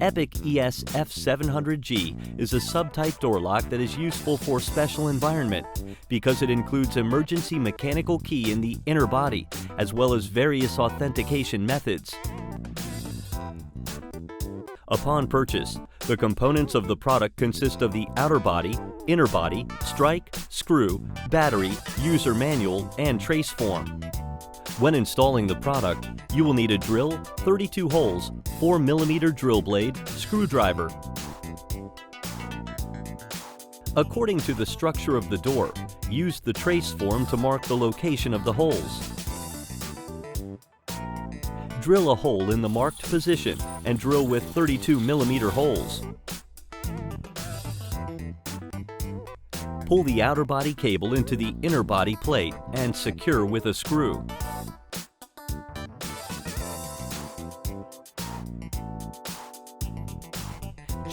Epic ES-F700G is a sub-type door lock that is useful for special environment because it includes emergency mechanical key in the inner body, as well as various authentication methods. Upon purchase, the components of the product consist of the outer body, inner body, strike, screw, battery, user manual, and trace form. When installing the product, you will need a drill, 32 holes, 4mm drill blade, screwdriver. According to the structure of the door, use the trace form to mark the location of the holes. Drill a hole in the marked position and drill with 32mm holes. Pull the outer body cable into the inner body plate and secure with a screw.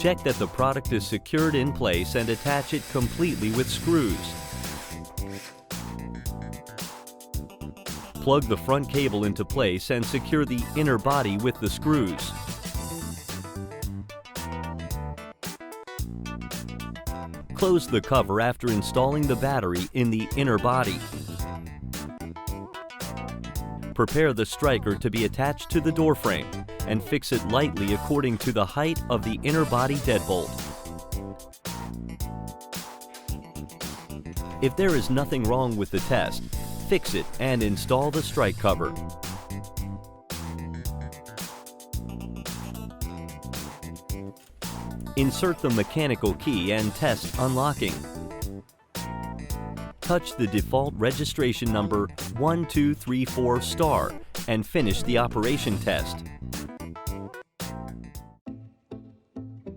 Check that the product is secured in place and attach it completely with screws. Plug the front cable into place and secure the inner body with the screws. Close the cover after installing the battery in the inner body. Prepare the striker to be attached to the door frame and fix it lightly according to the height of the inner body deadbolt. If there is nothing wrong with the test, fix it and install the strike cover. Insert the mechanical key and test unlocking. Touch the default registration number 1234* and finish the operation test.